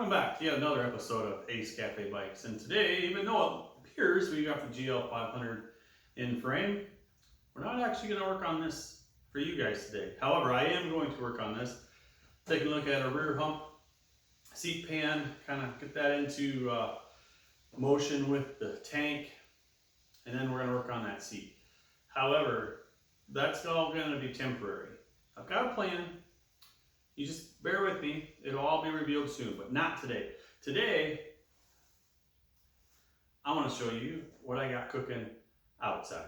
Welcome back to yet another episode of Ace Cafe Bikes. And today, even though it appears we got the GL500 in frame, we're not actually going to work on this for you guys today. However, I am going to work on this. Take a look at a rear hump, seat pan, kind of get that into motion with the tank, and then we're going to work on that seat. However, that's all going to be temporary. I've got a plan. You just bear with me. It'll all be revealed soon, but not today. Today, I want to show you what I got cooking outside.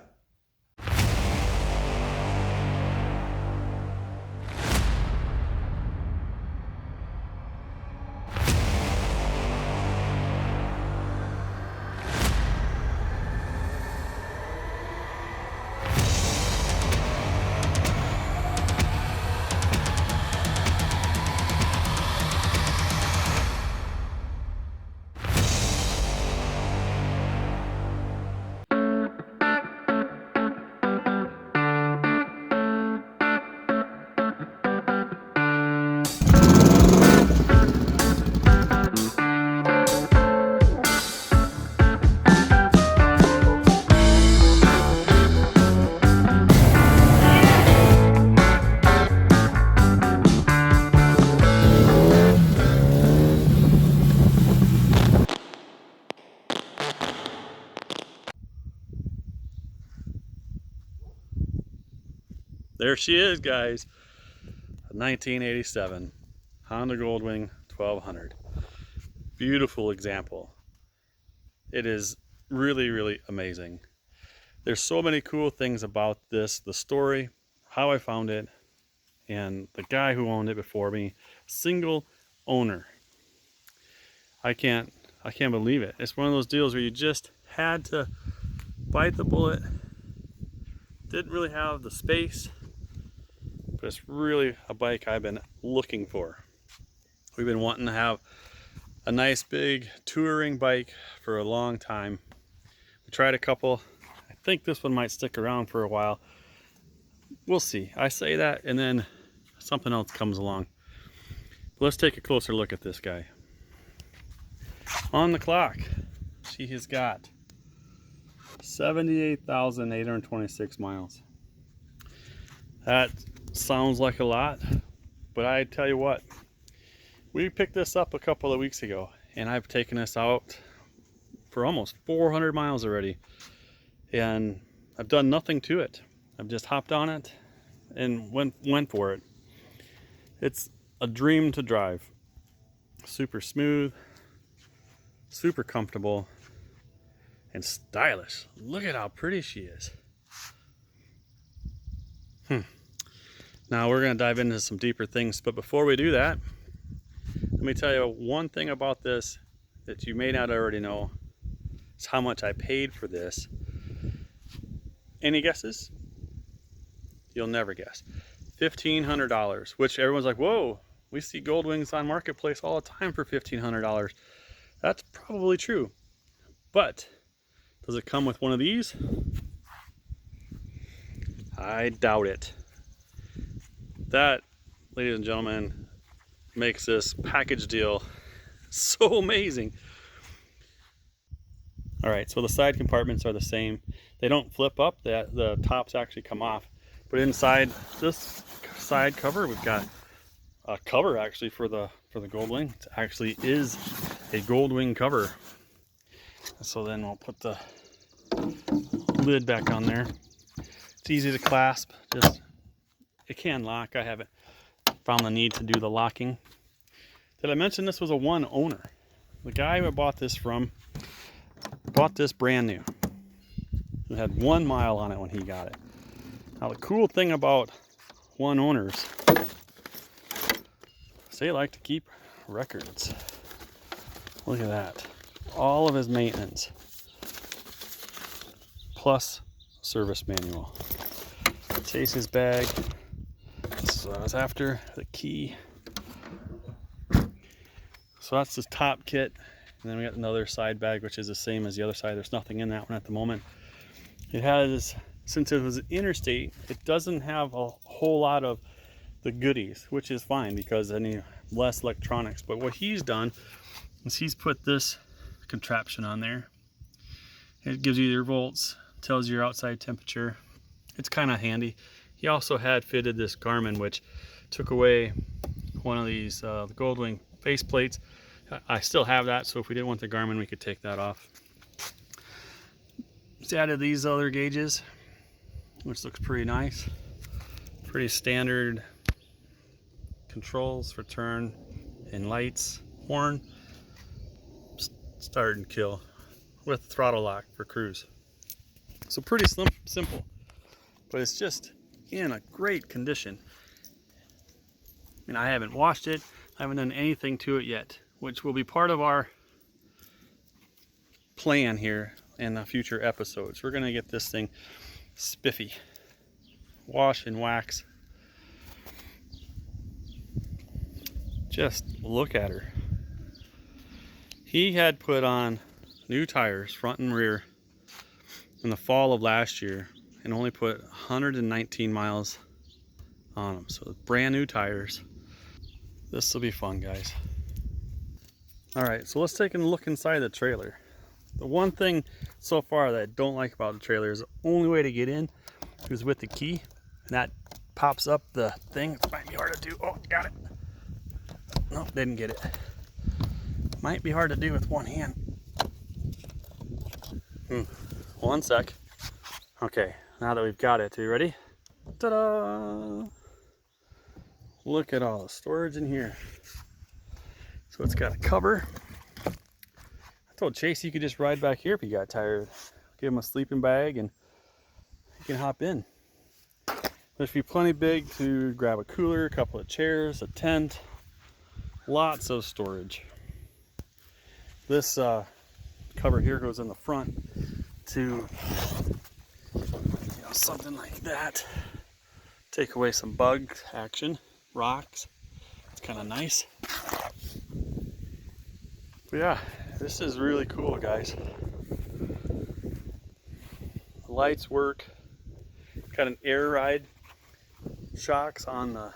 There she is, guys. A 1987 Honda Goldwing 1200. Beautiful example. It is really, really amazing. There's so many cool things about this, the story, how I found it, and the guy who owned it before me. Single owner. I can't believe it. It's one of those deals where you just had to bite the bullet. Didn't really have the space. But it's really a bike I've been looking for. We've been wanting to have a nice big touring bike for a long time. We tried a couple. I think this one might stick around for a while. We'll see. I say that and then something else comes along. But let's take a closer look at this guy. On the clock, she has got 78,826 miles. That sounds like a lot, but I tell you what, we picked this up a couple of weeks ago and I've taken this out for almost 400 miles already, and I've done nothing to it. I've just hopped on it and went for it. It's a dream to drive. Super smooth, super comfortable, and stylish. Look at how pretty she is. Now we're going to dive into some deeper things, but before we do that, let me tell you one thing about this that you may not already know. It's how much I paid for this. Any guesses? You'll never guess. $1,500, which everyone's like, whoa, we see Goldwings on Marketplace all the time for $1,500. That's probably true, but does it come with one of these? I doubt it. That, ladies and gentlemen, makes this package deal so amazing. All right, so the side compartments are the same. They don't flip up, the tops actually come off. But inside this side cover, we've got a cover actually for the Goldwing. It actually is a Goldwing cover. So then we'll put the lid back on there. It's easy to clasp, just it can lock. I haven't found the need to do the locking. Did I mention this was a one owner? The guy who I bought this from bought this brand new. It had 1 mile on it when he got it. Now the cool thing about one owners is they like to keep records. Look at that. All of his maintenance plus service manual. Chase's bag. This is what I was after, the key. So that's this top kit, and then we got another side bag which is the same as the other side. There's nothing in that one at the moment. It has, since it was Interstate, it doesn't have a whole lot of the goodies, which is fine because any less electronics. But what he's done is he's put this contraption on there. It gives you your volts, tells you your outside temperature. It's kind of handy. He also had fitted this Garmin, which took away one of these the Goldwing face plates. I still have that, so if we didn't want the Garmin, we could take that off. He's added these other gauges, which looks pretty nice. Pretty standard controls for turn and lights, horn, start and kill with throttle lock for cruise. So pretty simple, but it's just in a great condition. I mean, I haven't washed it, I haven't done anything to it yet, which will be part of our plan here in the future episodes. We're gonna get this thing spiffy, wash and wax. Just look at her. He had put on new tires, front and rear, in the fall of last year, and only put 119 miles on them. So brand new tires. This will be fun, guys. All right, so let's take a look inside the trailer. The one thing so far that I don't like about the trailer is the only way to get in is with the key. And that pops up the thing. It might be hard to do. Oh, got it. Nope, didn't get it. Might be hard to do with one hand. One sec. Okay, now that we've got it, are you ready? Ta-da! Look at all the storage in here. So it's got a cover. I told Chase you could just ride back here if you got tired. Give him a sleeping bag and you can hop in. There should be plenty big to grab a cooler, a couple of chairs, a tent. Lots of storage. This cover here goes in the front to something like that. Take away some bug action, rocks. It's kind of nice. But yeah, this is really cool, guys. The lights work. Got an air ride shocks on the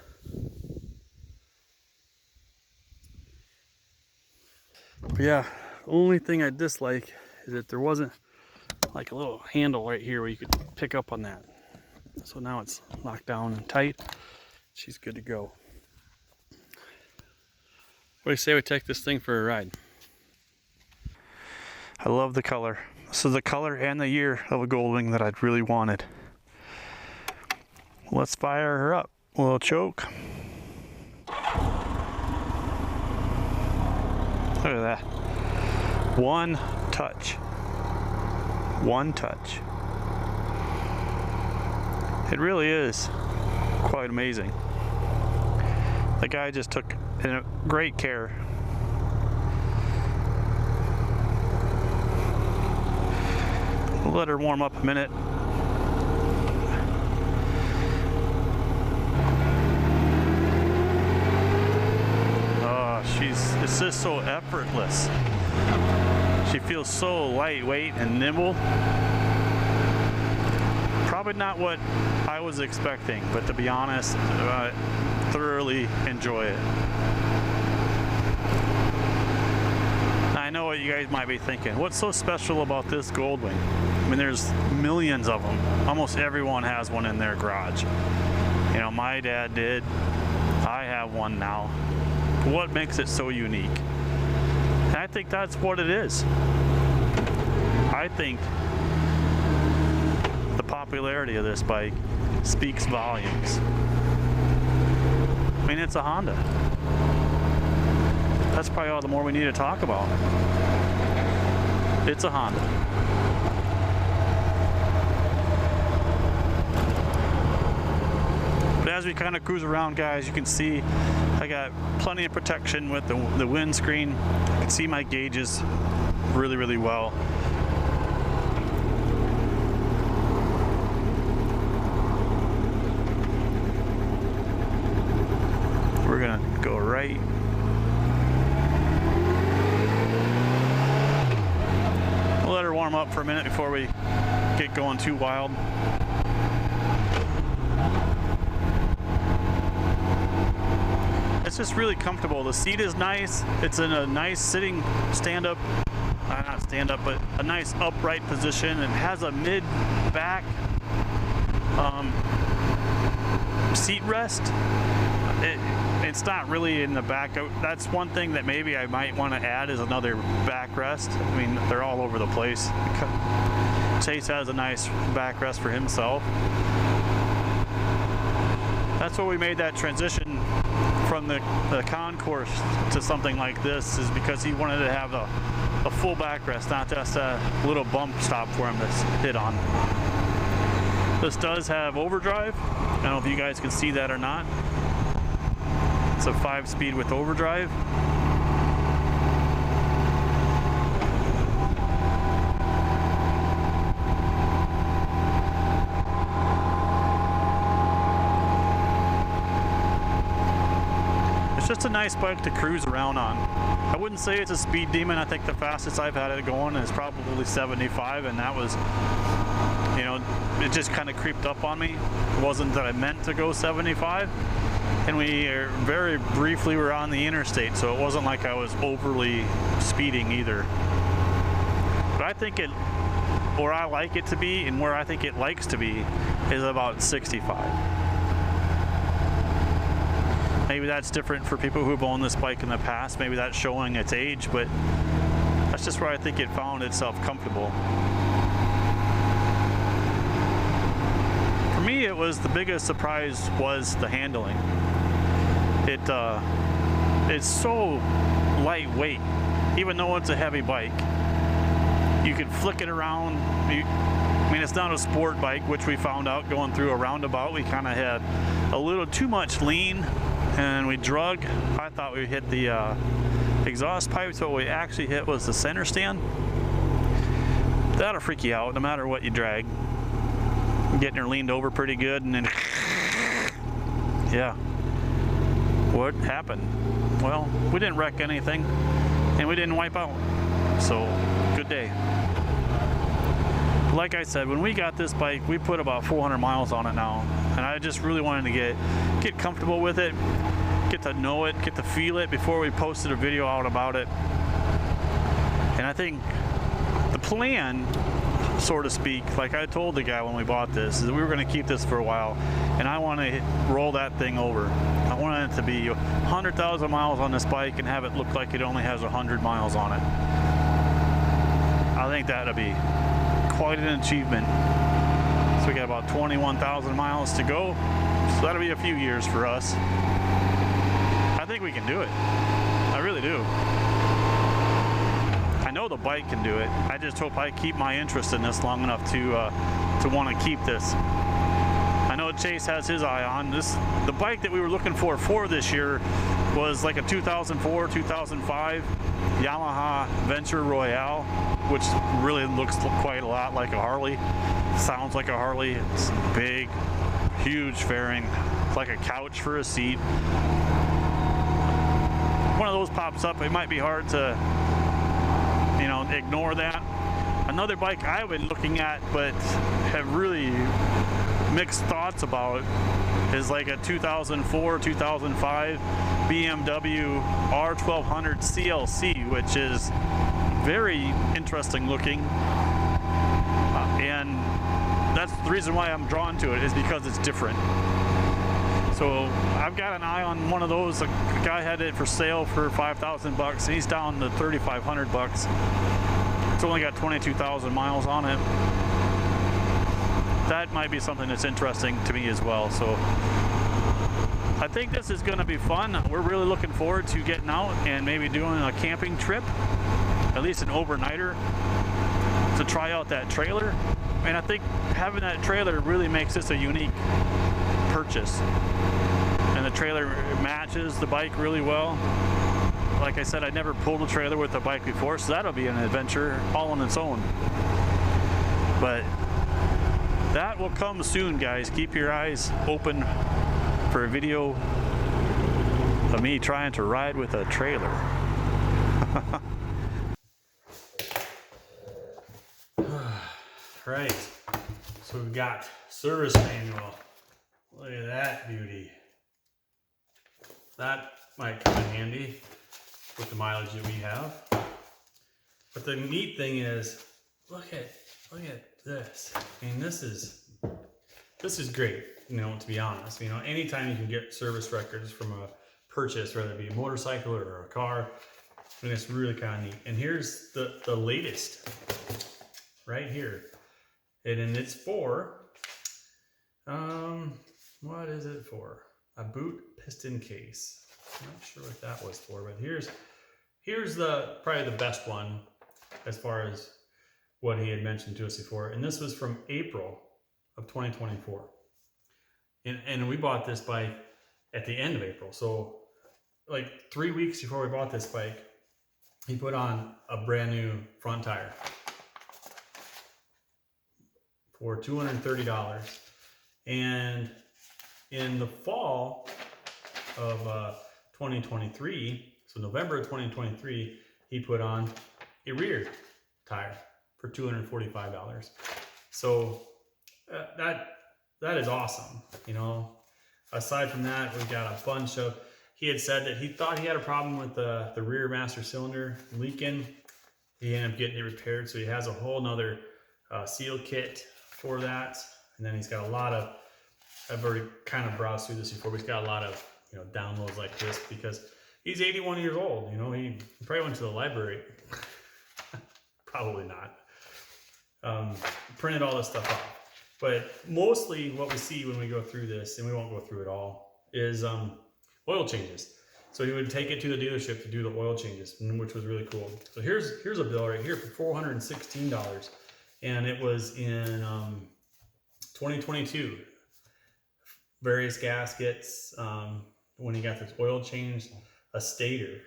but yeah, the only thing I dislike is that there wasn't like a little handle right here where you could pick up on that. So now it's locked down and tight. She's good to go. What do you say we take this thing for a ride? I love the color. This is the color and the year of a Goldwing that I'd really wanted. Let's fire her up. A little choke. Look at that. One touch. One touch. It really is quite amazing. The guy just took great care. We'll let her warm up a minute. It's just so effortless. She feels so lightweight and nimble. Probably not what I was expecting, but to be honest, I thoroughly enjoy it. I know what you guys might be thinking. What's so special about this Goldwing? I mean, there's millions of them. Almost everyone has one in their garage. You know, my dad did. I have one now. What makes it so unique? And I think that's what it is. I think the popularity of this bike speaks volumes. I mean, it's a Honda. That's probably all the more we need to talk about. It's a Honda. But as we kind of cruise around, guys, you can see I got plenty of protection with the windscreen. You can see my gauges really, really well. We're gonna go right. We'll let her warm up for a minute before we get going too wild. It's just really comfortable. The seat is nice. It's in a nice sitting stand-up, not stand-up, but a nice upright position. It has a mid-back seat rest. It's not really in the back. That's one thing that maybe I might want to add is another backrest. I mean, they're all over the place. Chase has a nice backrest for himself. That's why we made that transition from the concourse to something like this, is because he wanted to have a full backrest, not just a little bump stop for him to hit on. This does have overdrive. I don't know if you guys can see that or not. It's a 5-speed with overdrive. It's just a nice bike to cruise around on. I wouldn't say it's a speed demon. I think the fastest I've had it going is probably 75, and that was, you know, it just kind of creeped up on me. It wasn't that I meant to go 75. And we very briefly were on the interstate, so it wasn't like I was overly speeding either. But I think it, where I like it to be and where I think it likes to be, is about 65. Maybe that's different for people who've owned this bike in the past. Maybe that's showing its age, but that's just where I think it found itself comfortable. For me, it was the biggest surprise was the handling. It's so lightweight, even though it's a heavy bike. You can flick it around. I mean, it's not a sport bike, which we found out going through a roundabout. We kind of had a little too much lean, and we drug. I thought we hit the exhaust pipes. What we actually hit was the center stand. That'll freak you out, no matter what you drag. Getting her leaned over pretty good, and then, yeah. What happened? Well, we didn't wreck anything, and we didn't wipe out. So, good day. Like I said, when we got this bike, we put about 400 miles on it now, and I just really wanted to get comfortable with it, get to know it, get to feel it before we posted a video out about it. And I think the plan, so to speak, like I told the guy when we bought this, is that we were going to keep this for a while, and I want to roll that thing over. I wanted it to be 100,000 miles on this bike and have it look like it only has 100 miles on it. I think that'll be quite an achievement. So we got about 21,000 miles to go, so that'll be a few years for us. I think we can do it. I really do. I know the bike can do it. I just hope I keep my interest in this long enough to want to keep this. I know Chase has his eye on this. The bike that we were looking for this year was like a 2004, 2005 Yamaha Venture Royale, which really looks quite a lot like a Harley. Sounds like a Harley. It's big, huge fairing. It's like a couch for a seat. One of those pops up. It might be hard to, you know, ignore that. Another bike I've been looking at but have really mixed thoughts about is like a 2004, 2005 BMW R1200 CLC, which is very interesting looking, and that's the reason why I'm drawn to it, is because it's different. So I've got an eye on one of those. A guy had it for sale for $5,000 and he's down to $3,500. It's only got 22,000 miles on it. That might be something that's interesting to me as well. So I think this is going to be fun. We're really looking forward to getting out and maybe doing a camping trip, at least an overnighter, to try out that trailer. And I think having that trailer really makes this a unique purchase. And the trailer matches the bike really well. Like I said, I never pulled a trailer with a bike before, so that'll be an adventure all on its own. But that will come soon, guys. Keep your eyes open for a video of me trying to ride with a trailer. Right, so we've got service manual. Look at that beauty. That might come in handy with the mileage that we have. But the neat thing is, look at this. I mean, this is great, you know, to be honest. You know, anytime you can get service records from a purchase, whether it be a motorcycle or a car, I mean, it's really kind of neat. And here's the latest right here. And it's for, what is it for? A boot piston case. I'm not sure what that was for, but here's probably the best one as far as what he had mentioned to us before. And this was from April of 2024. And we bought this bike at the end of April. So like 3 weeks before we bought this bike, he put on a brand new front tire for $230. And in the fall of 2023, so November of 2023, he put on a rear tire for $245. So that is awesome. You know, aside from that, we got a bunch of, he had said that he thought he had a problem with the rear master cylinder leaking. He ended up getting it repaired. So he has a whole nother seal kit for that. And then he's got a lot of, I've already kind of browsed through this before, but he's got a lot of, you know, downloads like this because he's 81 years old. You know, he probably went to the library. Probably not. Printed all this stuff off. But mostly what we see when we go through this, and we won't go through it all, is oil changes. So he would take it to the dealership to do the oil changes, which was really cool. So here's a bill right here for $416. And it was in 2022. Various gaskets, when he got this oil changed, a stator.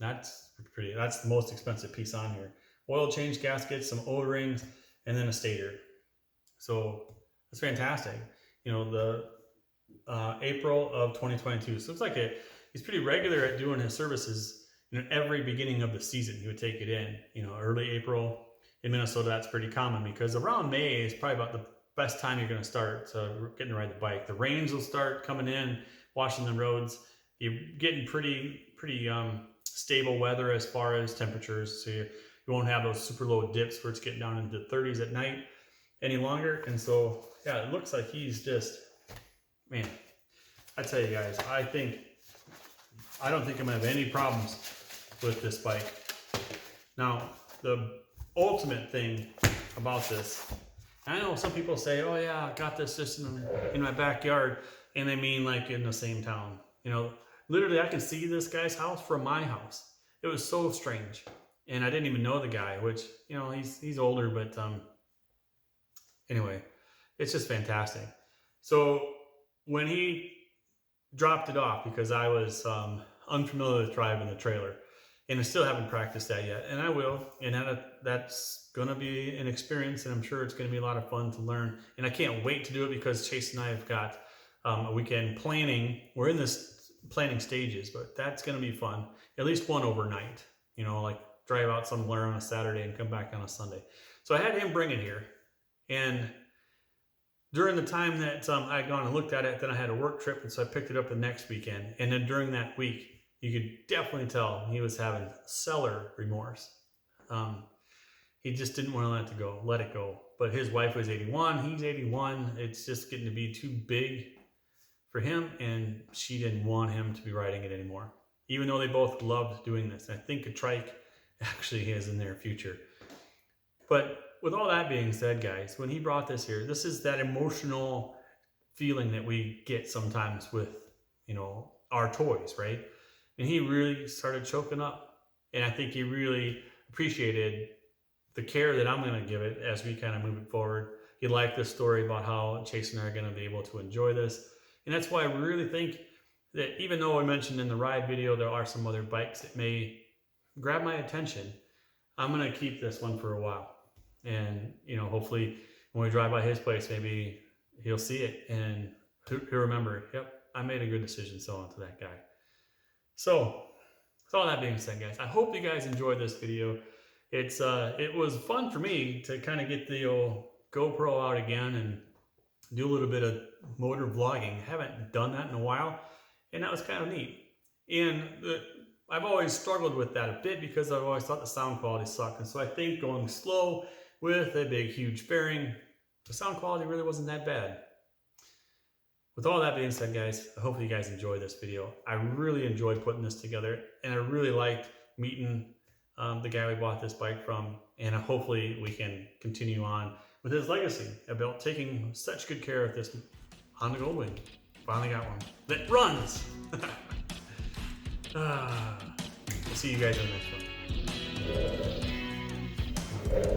That's the most expensive piece on here. Oil change gaskets, some O-rings, and then a stator. So that's fantastic. You know, the April of 2022. So it's like he's pretty regular at doing his services. You know, every beginning of the season, he would take it in. You know, early April in Minnesota, that's pretty common because around May is probably about the best time you're going to start getting to ride the bike. The rains will start coming in, washing the roads. You're getting pretty stable weather as far as temperatures. So you won't have those super low dips where it's getting down into the 30s at night any longer. And so, yeah, it looks like he's just, man, I tell you guys, I don't think I'm gonna have any problems with this bike. Now, the ultimate thing about this, I know some people say, oh yeah, I got this just in my backyard, and they mean like in the same town. You know, literally I can see this guy's house from my house. It was so strange. And I didn't even know the guy, which, you know, he's older, but anyway, it's just fantastic. So when he dropped it off, because I was unfamiliar with driving the trailer, and I still haven't practiced that yet, and I will, and that's gonna be an experience, and I'm sure it's gonna be a lot of fun to learn, and I can't wait to do it because Chase and I have got a weekend planning. We're in this planning stages, but that's gonna be fun. At least one overnight, you know, like drive out somewhere on a Saturday and come back on a Sunday. So I had him bring it here, and during the time that I had gone and looked at it, then I had a work trip, and so I picked it up the next weekend. And then during that week, you could definitely tell he was having seller remorse. He just didn't want to let it go. But his wife was 81, he's 81. It's just getting to be too big for him, and she didn't want him to be riding it anymore. Even though they both loved doing this. I think a trike actually is in their future. But with all that being said, guys, when he brought this here, this is that emotional feeling that we get sometimes with, you know, our toys, right? And he really started choking up. And I think he really appreciated the care that I'm going to give it as we kind of move it forward. He liked the story about how Chase and I are going to be able to enjoy this. And that's why I really think that even though I mentioned in the ride video, there are some other bikes that may grab my attention, I'm going to keep this one for a while. And, you know, hopefully when we drive by his place, maybe he'll see it and he'll remember, yep, I made a good decision selling to that guy. So, with all that being said, guys, I hope you guys enjoyed this video. It was fun for me to kind of get the old GoPro out again and do a little bit of motor vlogging. I haven't done that in a while, and that was kind of neat. And I've always struggled with that a bit because I've always thought the sound quality sucked. And so I think going slow with a big, huge fairing, the sound quality really wasn't that bad. With all that being said, guys, I hope you guys enjoyed this video. I really enjoyed putting this together, and I really liked meeting the guy we bought this bike from, and hopefully we can continue on with his legacy about taking such good care of this Honda Goldwing. Finally got one that runs. We'll see you guys in the next one.